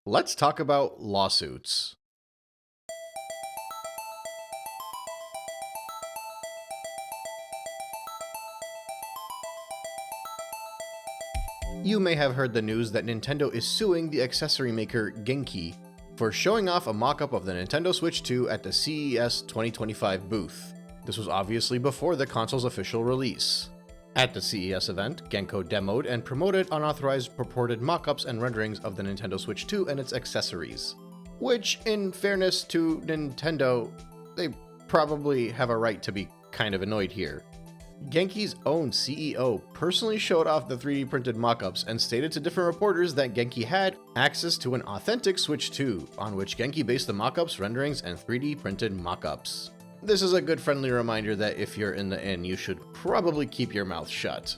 Let's talk about lawsuits. You may have heard the news that Nintendo is suing the accessory maker Genki for showing off a mock-up of the Nintendo Switch 2 at the CES 2025 booth. This was obviously before the console's official release. At the CES event, Genko demoed and promoted unauthorized purported mock-ups and renderings of the Nintendo Switch 2 and its accessories. Which, in fairness to Nintendo, they probably have a right to be kind of annoyed here. Genki's own CEO personally showed off the 3D printed mock-ups and stated to different reporters that Genki had access to an authentic Switch 2, on which Genki based the mock-ups, renderings, and 3D printed mock-ups. This is a good friendly reminder that if you're in the inn, you should probably keep your mouth shut.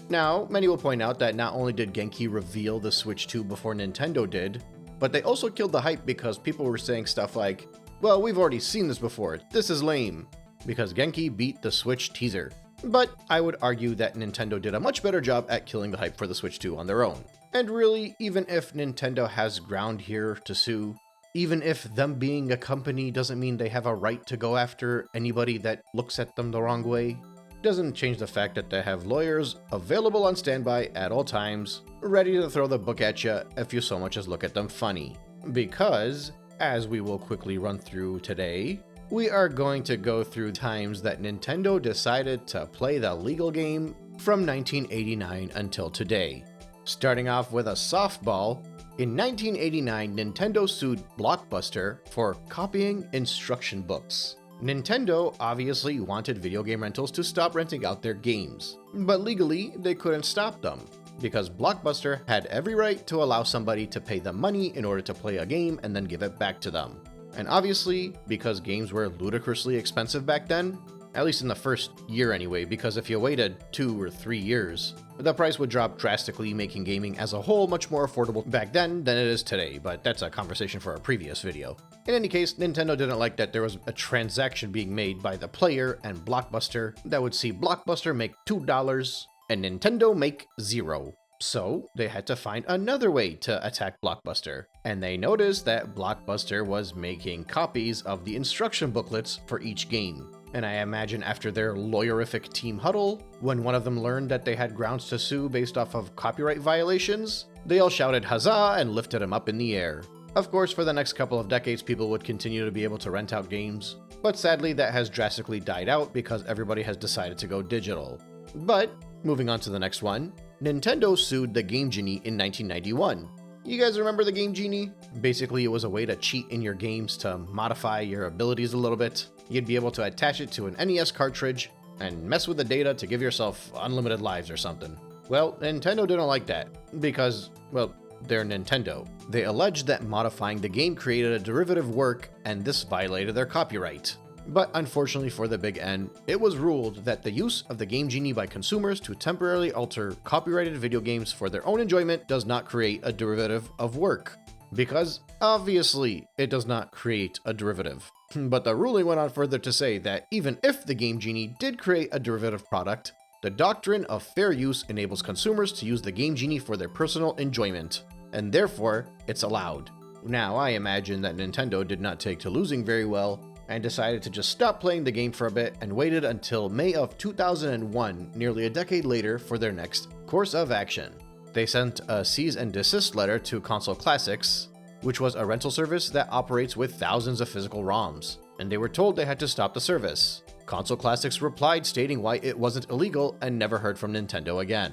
Now, many will point out that not only did Genki reveal the Switch 2 before Nintendo did, but they also killed the hype because people were saying stuff like, well, we've already seen this before, this is lame, because Genki beat the Switch teaser. But I would argue that Nintendo did a much better job at killing the hype for the Switch 2 on their own. And really, even if Nintendo has ground here to sue, even if them being a company doesn't mean they have a right to go after anybody that looks at them the wrong way, doesn't change the fact that they have lawyers available on standby at all times, ready to throw the book at you if you so much as look at them funny. Because, as we will quickly run through today, we are going to go through times that Nintendo decided to play the legal game from 1989 until today. Starting off with a softball, in 1989, Nintendo sued Blockbuster for copying instruction books. Nintendo obviously wanted video game rentals to stop renting out their games, but legally they couldn't stop them, because Blockbuster had every right to allow somebody to pay them money in order to play a game and then give it back to them. And obviously, because games were ludicrously expensive back then, at least in the first year anyway, because if you waited 2 or 3 years, the price would drop drastically, making gaming as a whole much more affordable back then than it is today, but that's a conversation for a previous video. In any case, Nintendo didn't like that there was a transaction being made by the player and Blockbuster that would see Blockbuster make $2 and Nintendo make 0. So they had to find another way to attack Blockbuster, and they noticed that Blockbuster was making copies of the instruction booklets for each game. And I imagine after their lawyerific team huddle, when one of them learned that they had grounds to sue based off of copyright violations, they all shouted huzzah and lifted him up in the air. Of course, for the next couple of decades, people would continue to be able to rent out games, but sadly that has drastically died out because everybody has decided to go digital. But, moving on to the next one, Nintendo sued the Game Genie in 1991. You guys remember the Game Genie? Basically, it was a way to cheat in your games to modify your abilities a little bit. You'd be able to attach it to an NES cartridge and mess with the data to give yourself unlimited lives or something. Well, Nintendo didn't like that because, well, they're Nintendo. They alleged that modifying the game created a derivative work and this violated their copyright. But unfortunately for the Big N, it was ruled that the use of the Game Genie by consumers to temporarily alter copyrighted video games for their own enjoyment does not create a derivative of work. Because, obviously, it does not create a derivative. But the ruling went on further to say that even if the Game Genie did create a derivative product, the doctrine of fair use enables consumers to use the Game Genie for their personal enjoyment, and therefore, it's allowed. Now, I imagine that Nintendo did not take to losing very well, and decided to just stop playing the game for a bit and waited until May of 2001, nearly a decade later, for their next course of action. They sent a cease and desist letter to Console Classics, which was a rental service that operates with thousands of physical ROMs, and they were told they had to stop the service. Console Classics replied stating why it wasn't illegal and never heard from Nintendo again.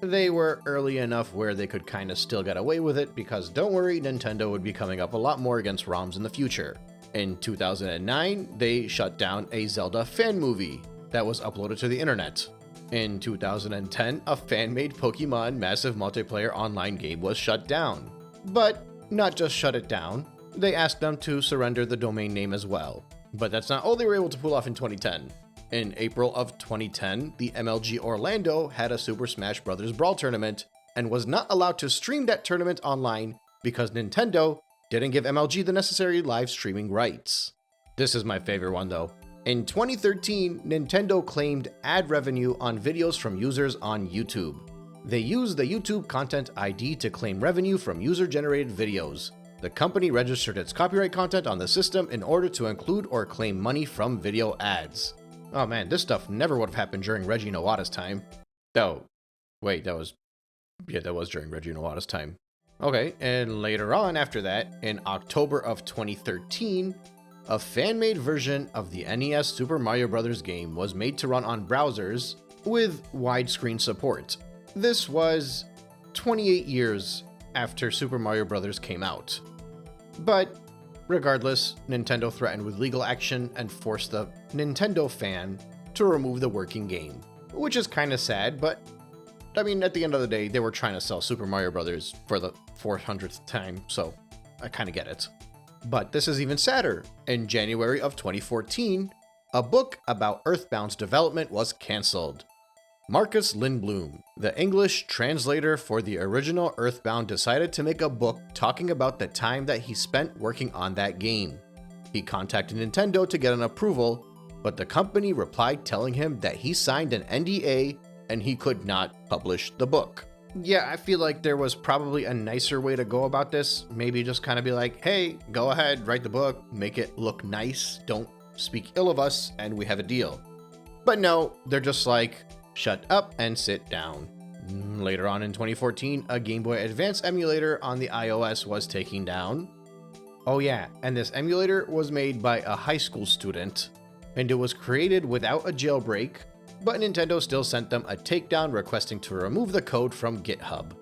They were early enough where they could kinda still get away with it because don't worry, Nintendo would be coming up a lot more against ROMs in the future. In 2009, they shut down a Zelda fan movie that was uploaded to the internet. In 2010, a fan-made Pokemon massive multiplayer online game was shut down. But not just shut it down, they asked them to surrender the domain name as well. But that's not all they were able to pull off in 2010. In April of 2010, the MLG Orlando had a Super Smash Bros. Brawl tournament and was not allowed to stream that tournament online because Nintendo didn't give MLG the necessary live streaming rights. This is my favorite one though. In 2013, Nintendo claimed ad revenue on videos from users on YouTube. They used the YouTube Content ID to claim revenue from user-generated videos. the company registered its copyright content on the system in order to include or claim money from video ads. Oh man, this stuff never would have happened during Reggie Nawada's time. Oh, wait, that was during Reggie Nawada's time. Okay, and later on after that, in October of 2013, a fan-made version of the NES Super Mario Bros. Game was made to run on browsers with widescreen support. This was 28 years after Super Mario Bros. Came out. But regardless, Nintendo threatened with legal action and forced the Nintendo fan to remove the working game, which is kind of sad, but I mean, at the end of the day, they were trying to sell Super Mario Bros. For the 400th time, so I kind of get it. But this is even sadder. In January of 2014, a book about Earthbound's development was cancelled. Marcus Lindblom, the English translator for the original Earthbound, decided to make a book talking about the time that he spent working on that game. He contacted Nintendo to get an approval, but the company replied telling him that he signed an NDA and he could not publish the book. Yeah, I feel like there was probably a nicer way to go about this. Maybe just kind of be like, hey, go ahead, write the book, make it look nice, don't speak ill of us, and we have a deal. But no, they're just like, shut up and sit down. Later on in 2014, a Game Boy Advance emulator on the iOS was taken down. Oh yeah, and this emulator was made by a high school student, and it was created without a jailbreak, but Nintendo still sent them a takedown requesting to remove the code from GitHub.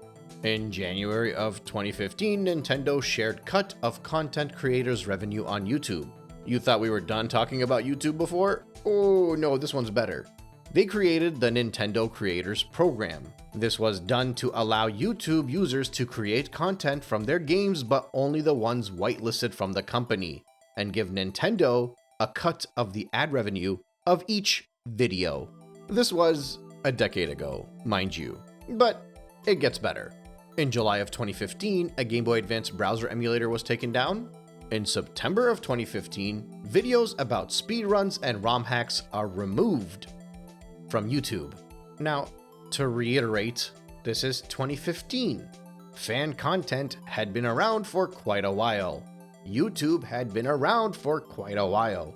In January of 2015, Nintendo shared cut of content creators' revenue on YouTube. You thought we were done talking about YouTube before? Oh no, this one's better. They created the Nintendo Creators Program. This was done to allow YouTube users to create content from their games, but only the ones whitelisted from the company, and give Nintendo a cut of the ad revenue of each video. This was a decade ago, mind you, but it gets better. In July of 2015, a Game Boy Advance browser emulator was taken down. In September of 2015, videos about speedruns and ROM hacks are removed from YouTube. Now, to reiterate, this is 2015. Fan content had been around for quite a while. YouTube had been around for quite a while.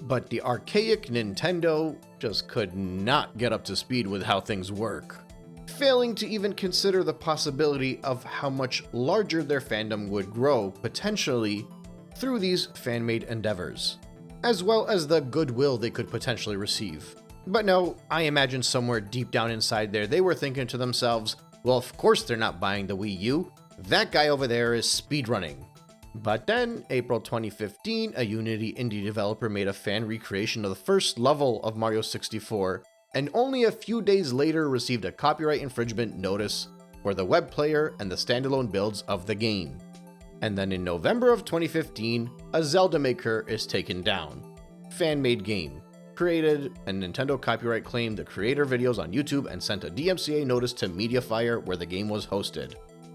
But the archaic Nintendo just could not get up to speed with how things work, failing to even consider the possibility of how much larger their fandom would grow potentially through these fan-made endeavors, as well as the goodwill they could potentially receive. But no, I imagine somewhere deep down inside there, they were thinking to themselves, well, of course they're not buying the Wii U. That guy over there is speedrunning. But then, April 2015, a Unity indie developer made a fan recreation of the first level of Mario 64, and only a few days later received a copyright infringement notice for the web player and the standalone builds of the game. And then in November of 2015, a Zelda maker is taken down. Fan-made game. Created, and Nintendo copyright claimed the creator videos on YouTube and sent a DMCA notice to Mediafire where the game was hosted.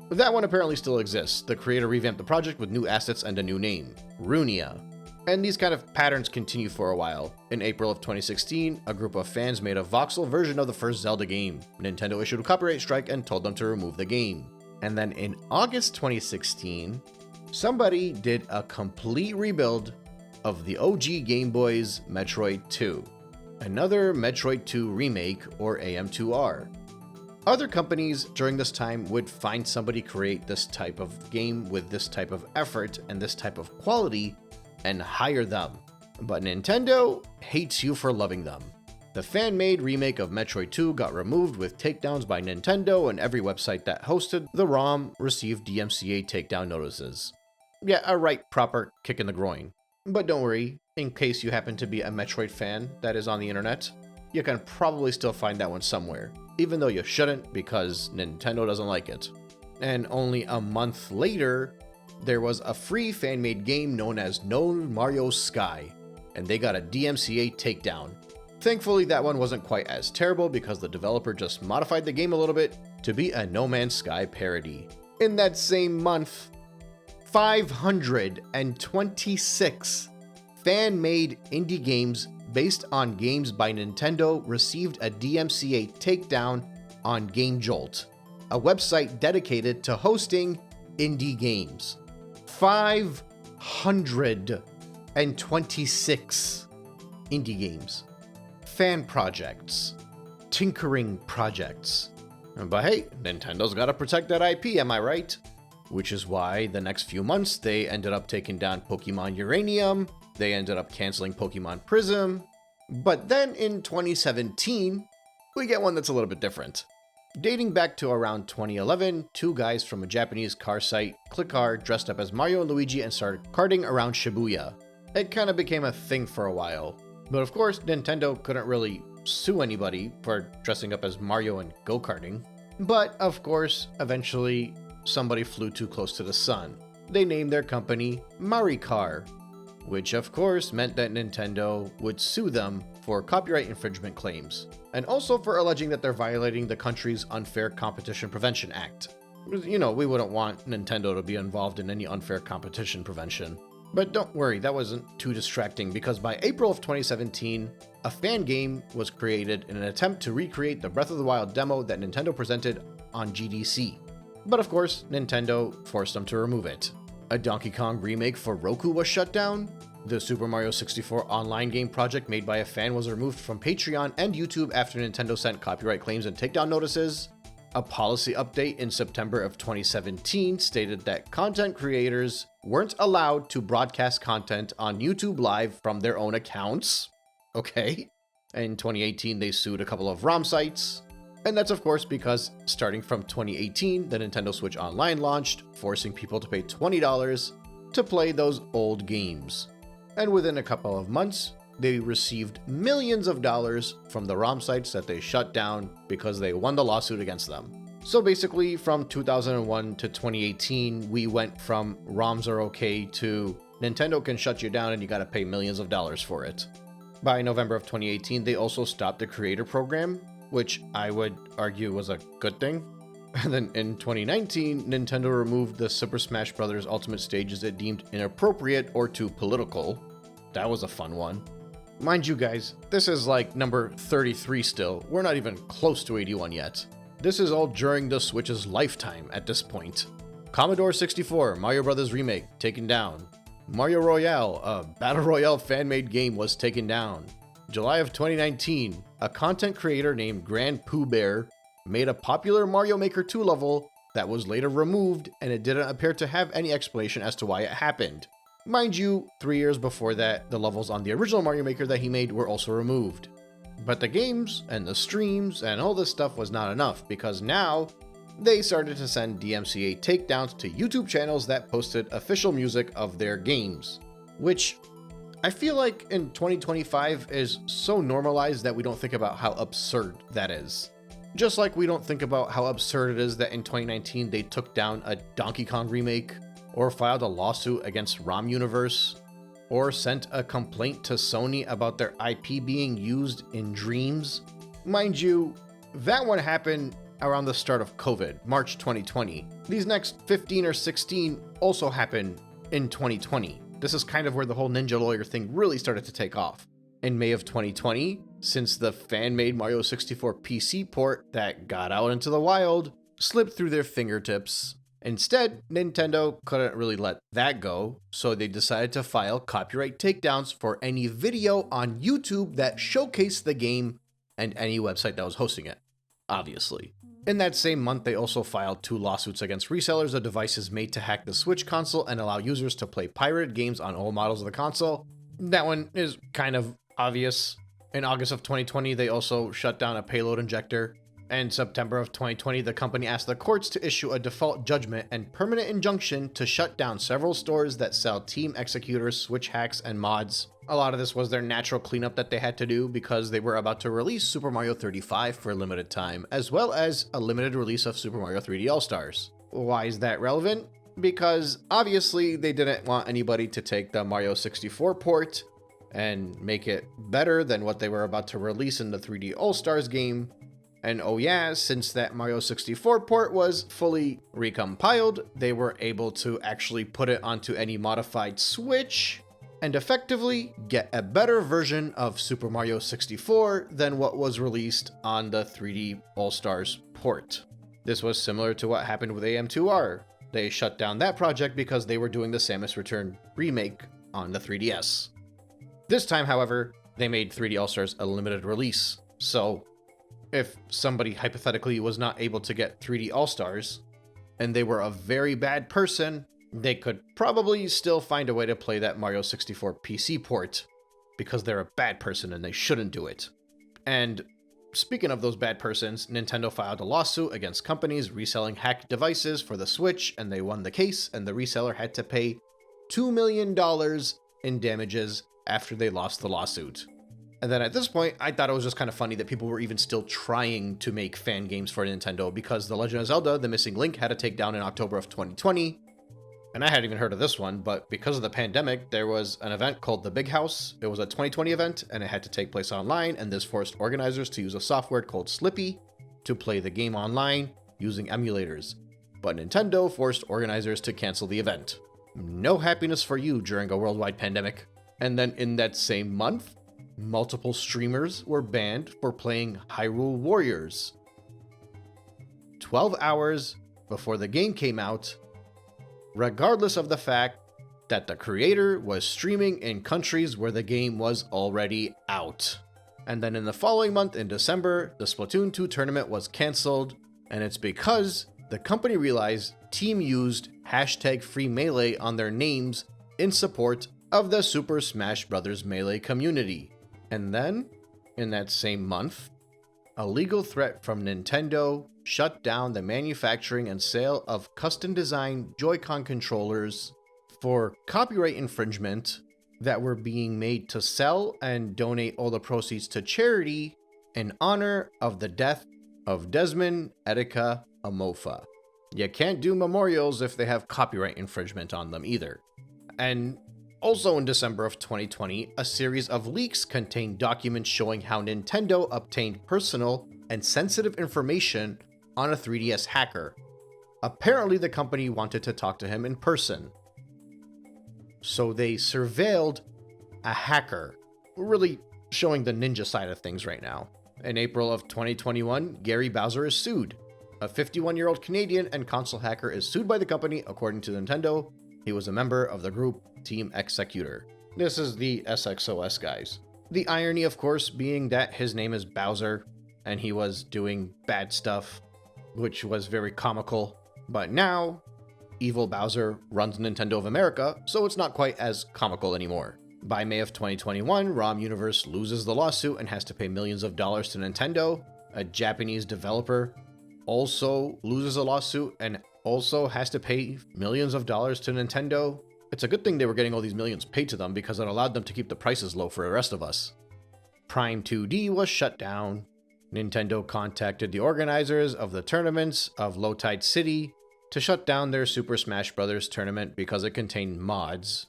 That one apparently still exists. The creator revamped the project with new assets and a new name, Runia. And these kind of patterns continue for a while. In April of 2016, a group of fans made a voxel version of the first Zelda game. Nintendo issued a copyright strike and told them to remove the game. And then in August 2016, somebody did a complete rebuild of the OG Game Boy's Metroid 2. Another Metroid 2 remake, or AM2R. Other companies during this time would find somebody create this type of game with this type of effort and this type of quality and hire them. But Nintendo hates you for loving them. The fan-made remake of Metroid 2 got removed with takedowns by Nintendo, and every website that hosted the ROM received DMCA takedown notices. Yeah, a right proper kick in the groin. But don't worry, in case you happen to be a Metroid fan that is on the internet, you can probably still find that one somewhere, even though you shouldn't because Nintendo doesn't like it. And only a month later, there was a free fan-made game known as No Mario Sky, and they got a DMCA takedown. Thankfully, that one wasn't quite as terrible because the developer just modified the game a little bit to be a No Man's Sky parody. In that same month, 526 fan-made indie games based on games by Nintendo received a DMCA takedown on GameJolt, a website dedicated to hosting indie games. 526 indie games, fan projects, tinkering projects. But hey, Nintendo's gotta protect that IP, am I right? Which is why the next few months they ended up taking down Pokemon Uranium, they ended up canceling Pokemon Prism, but then in 2017, we get one that's a little bit different. Dating back to around 2011, two guys from a Japanese car site, Clickcar, dressed up as Mario and Luigi and started karting around Shibuya. It kind of became a thing for a while. But of course, Nintendo couldn't really sue anybody for dressing up as Mario and go-karting. But of course, eventually, somebody flew too close to the sun. They named their company Maricar, which of course meant that Nintendo would sue them for copyright infringement claims, and also for alleging that they're violating the country's Unfair Competition Prevention Act. You know, we wouldn't want Nintendo to be involved in any unfair competition prevention. But don't worry, that wasn't too distracting, because by April of 2017, a fan game was created in an attempt to recreate the Breath of the Wild demo that Nintendo presented on GDC. But of course, Nintendo forced them to remove it. A Donkey Kong remake for Roku was shut down. The Super Mario 64 online game project made by a fan was removed from Patreon and YouTube after Nintendo sent copyright claims and takedown notices. A policy update in September of 2017 stated that content creators weren't allowed to broadcast content on YouTube Live from their own accounts. Okay. In 2018, they sued a couple of ROM sites. And that's of course because starting from 2018, the Nintendo Switch Online launched, forcing people to pay $20 to play those old games. And within a couple of months, they received millions of dollars from the ROM sites that they shut down because they won the lawsuit against them. So basically, from 2001 to 2018, we went from ROMs are okay to Nintendo can shut you down and you gotta pay millions of dollars for it. By November of 2018, they also stopped the creator program, which I would argue was a good thing. And then in 2019, Nintendo removed the Super Smash Bros. Ultimate stages it deemed inappropriate or too political. That was a fun one. Mind you guys, this is like number 33 still. We're not even close to 81 yet. This is all during the Switch's lifetime at this point. Commodore 64, Mario Bros. Remake, taken down. Mario Royale, a Battle Royale fan-made game, was taken down. July of 2019, a content creator named Grand Pooh Bear made a popular Mario Maker 2 level that was later removed, and it didn't appear to have any explanation as to why it happened. Mind you, 3 years before that, the levels on the original Mario Maker that he made were also removed. But the games and the streams and all this stuff was not enough, because now they started to send DMCA takedowns to YouTube channels that posted official music of their games, which I feel like in 2025 is so normalized that we don't think about how absurd that is. Just like we don't think about how absurd it is that in 2019 they took down a Donkey Kong remake, or filed a lawsuit against ROM Universe, or sent a complaint to Sony about their IP being used in Dreams. Mind you, that one happened around the start of COVID, March 2020. These next 15 or 16 also happened in 2020. This is kind of where the whole Ninja Lawyer thing really started to take off. In May of 2020, since the fan-made Mario 64 PC port that got out into the wild slipped through their fingertips, instead, Nintendo couldn't really let that go, so they decided to file copyright takedowns for any video on YouTube that showcased the game and any website that was hosting it, obviously. In that same month, they also filed 2 lawsuits against resellers of devices made to hack the Switch console and allow users to play pirated games on old models of the console. That one is kind of obvious. In August of 2020, they also shut down a payload injector. In September of 2020, the company asked the courts to issue a default judgment and permanent injunction to shut down several stores that sell Team Executor's Switch hacks and mods. A lot of this was their natural cleanup that they had to do because they were about to release Super Mario 35 for a limited time, as well as a limited release of Super Mario 3D All-Stars. Why is that relevant? Because obviously they didn't want anybody to take the Mario 64 port and make it better than what they were about to release in the 3D All-Stars game. And oh yeah, since that Mario 64 port was fully recompiled, they were able to actually put it onto any modified Switch and effectively get a better version of Super Mario 64 than what was released on the 3D All-Stars port. This was similar to what happened with AM2R. They shut down that project because they were doing the Samus Return remake on the 3DS. This time, however, they made 3D All-Stars a limited release, so if somebody hypothetically was not able to get 3D All-Stars, and they were a very bad person, they could probably still find a way to play that Mario 64 PC port, because they're a bad person and they shouldn't do it. And speaking of those bad persons, Nintendo filed a lawsuit against companies reselling hacked devices for the Switch, and they won the case, and the reseller had to pay $2 million in damages after they lost the lawsuit. And then at this point, I thought it was just kind of funny that people were even still trying to make fan games for Nintendo, because The Legend of Zelda: The Missing Link had a takedown in October of 2020, and I hadn't even heard of this one, but because of the pandemic, there was an event called The Big House. It was a 2020 event, and it had to take place online, and this forced organizers to use a software called Slippy to play the game online using emulators. But Nintendo forced organizers to cancel the event. No happiness for you during a worldwide pandemic. And then in that same month, multiple streamers were banned for playing Hyrule Warriors. 12 hours before the game came out, regardless of the fact that the creator was streaming in countries where the game was already out. And then in the following month, in December, the Splatoon 2 tournament was cancelled, and it's because the company realized Team used #FreeMelee on their names in support of the Super Smash Bros. Melee community. And then, in that same month, a legal threat from Nintendo shut down the manufacturing and sale of custom-designed Joy-Con controllers for copyright infringement that were being made to sell and donate all the proceeds to charity in honor of the death of Desmond Etika Amofa. You can't do memorials if they have copyright infringement on them either. And also in December of 2020, a series of leaks contained documents showing how Nintendo obtained personal and sensitive information on a 3DS hacker. Apparently, the company wanted to talk to him in person. So they surveilled a hacker. We're really showing the ninja side of things right now. In April of 2021, Gary Bowser is sued. A 51-year-old Canadian and console hacker is sued by the company, according to Nintendo. He was a member of the group Team Executor. This is the SXOS guys. The irony, of course, being that his name is Bowser, and he was doing bad stuff, which was very comical. But now, evil Bowser runs Nintendo of America, so it's not quite as comical anymore. By May of 2021, ROM Universe loses the lawsuit and has to pay millions of dollars to Nintendo. A Japanese developer also loses a lawsuit and also has to pay millions of dollars to Nintendo. It's a good thing they were getting all these millions paid to them, because it allowed them to keep the prices low for the rest of us. Prime 2D was shut down. Nintendo contacted the organizers of the tournaments of Low Tide City to shut down their Super Smash Bros. Tournament because it contained mods.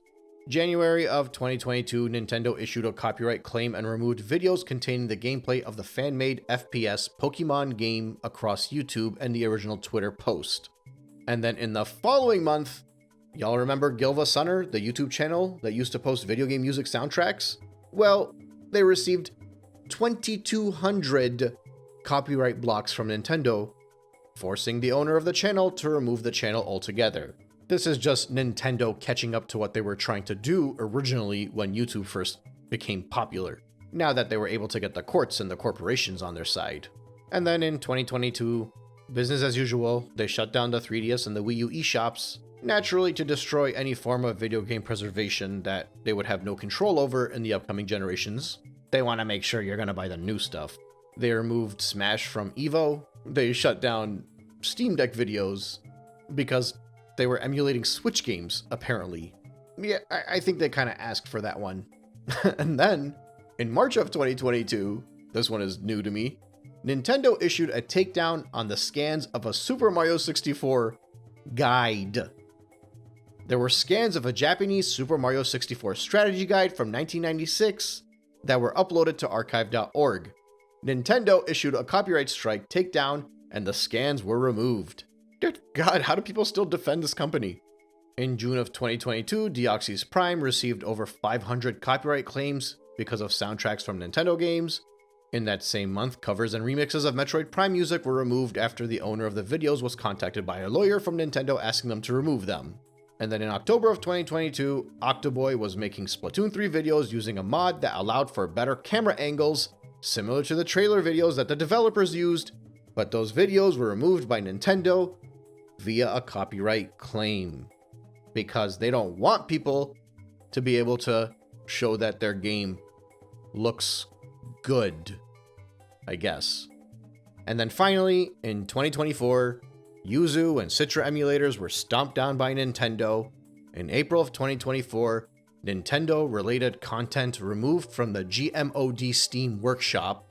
January of 2022, Nintendo issued a copyright claim and removed videos containing the gameplay of the fan-made FPS Pokemon game across YouTube and the original Twitter post. And then in the following month, y'all remember Gilva Sunner, the YouTube channel that used to post video game music soundtracks? Well, they received 2,200 copyright blocks from Nintendo, forcing the owner of the channel to remove the channel altogether. This is just Nintendo catching up to what they were trying to do originally when YouTube first became popular, now that they were able to get the courts and the corporations on their side. And then in 2022, business as usual, they shut down the 3DS and the Wii U eShops, naturally to destroy any form of video game preservation that they would have no control over in the upcoming generations. They want to make sure you're going to buy the new stuff. They removed Smash from Evo. They shut down Steam Deck videos because they were emulating Switch games, apparently. Yeah, I think they kind of asked for that one. And then, in March of 2022, this one is new to me, Nintendo issued a takedown on the scans of a Super Mario 64 guide. There were scans of a Japanese Super Mario 64 strategy guide from 1996 that were uploaded to archive.org. Nintendo issued a copyright strike takedown, and the scans were removed. Good God, how do people still defend this company? In June of 2022, Deoxys Prime received over 500 copyright claims because of soundtracks from Nintendo games. In that same month, covers and remixes of Metroid Prime music were removed after the owner of the videos was contacted by a lawyer from Nintendo asking them to remove them. And then in October of 2022, Octoboy was making Splatoon 3 videos using a mod that allowed for better camera angles, similar to the trailer videos that the developers used, but those videos were removed by Nintendo via a copyright claim, because they don't want people to be able to show that their game looks good, I guess. And then finally, in 2024, Yuzu and Citra emulators were stomped down by Nintendo. In April of 2024, Nintendo-related content removed from the GMOD Steam Workshop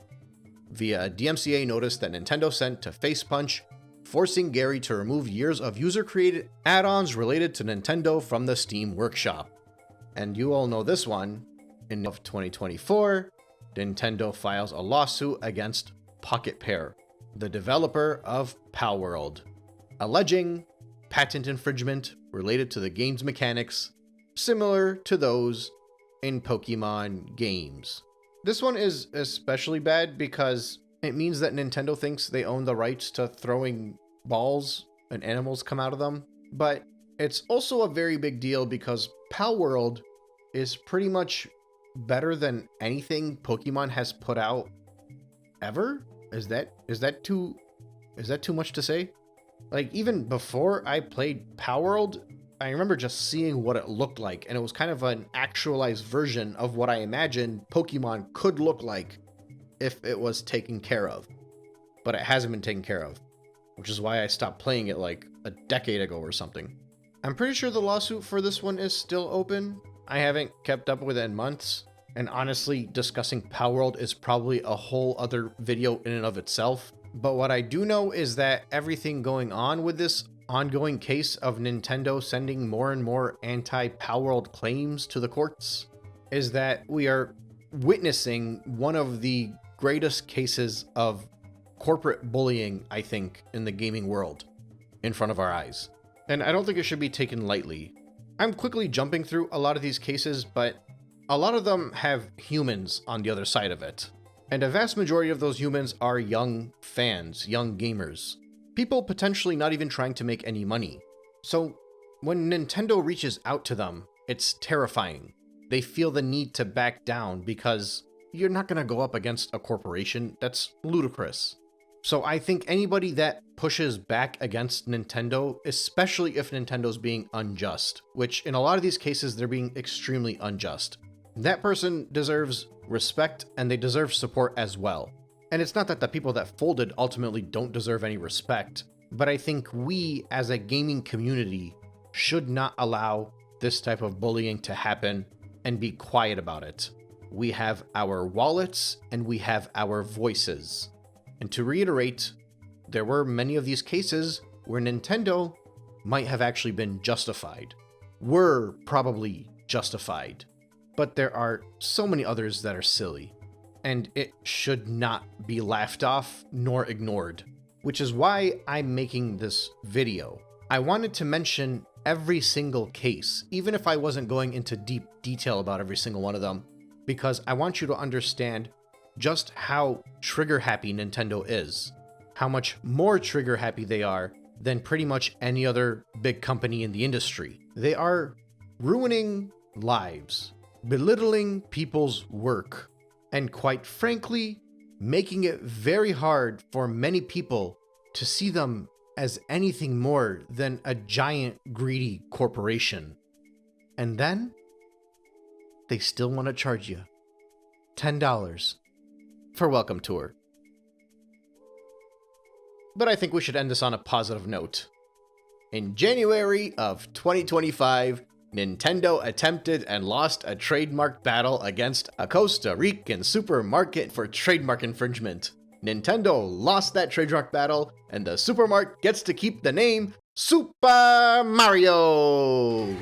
via a DMCA notice that Nintendo sent to Facepunch, forcing Gary to remove years of user-created add-ons related to Nintendo from the Steam Workshop. And you all know this one. In 2024, Nintendo files a lawsuit against Pocket Pair, the developer of Palworld, alleging patent infringement related to the game's mechanics, similar to those in Pokemon games. This one is especially bad because it means that Nintendo thinks they own the rights to throwing balls and animals come out of them, but it's also a very big deal because Palworld is pretty much better than anything Pokemon has put out ever. Is that too much to say? Like, even before I played Palworld, I remember just seeing what it looked like, and it was kind of an actualized version of what I imagined Pokemon could look like if it was taken care of. But it hasn't been taken care of, which is why I stopped playing it like a decade ago or something. I'm pretty sure the lawsuit for this one is still open. I haven't kept up with it in months, and honestly, discussing Palworld is probably a whole other video in and of itself. But what I do know is that everything going on with this ongoing case of Nintendo sending more and more anti-Palworld claims to the courts is that we are witnessing one of the greatest cases of corporate bullying, I think, in the gaming world in front of our eyes. And I don't think it should be taken lightly. I'm quickly jumping through a lot of these cases, but a lot of them have humans on the other side of it. And a vast majority of those humans are young fans, young gamers. People potentially not even trying to make any money. So when Nintendo reaches out to them, it's terrifying. They feel the need to back down because you're not going to go up against a corporation. That's ludicrous. So I think anybody that pushes back against Nintendo, especially if Nintendo's being unjust, which in a lot of these cases, they're being extremely unjust, that person deserves respect and they deserve support as well. And it's not that the people that folded ultimately don't deserve any respect, but I think we as a gaming community should not allow this type of bullying to happen and be quiet about it. We have our wallets and we have our voices. And to reiterate, there were many of these cases where Nintendo might have actually been justified, were probably justified, but there are so many others that are silly. And it should not be laughed off nor ignored, which is why I'm making this video. I wanted to mention every single case, even if I wasn't going into deep detail about every single one of them, because I want you to understand just how trigger happy Nintendo is, how much more trigger happy they are than pretty much any other big company in the industry. They are ruining lives, belittling people's work, and quite frankly, making it very hard for many people to see them as anything more than a giant greedy corporation. And then they still want to charge you $10 for welcome tour. But I think we should end this on a positive note. In January of 2025, Nintendo attempted and lost a trademark battle against a Costa Rican supermarket for trademark infringement. Nintendo lost that trademark battle, and the supermarket gets to keep the name Super Mario!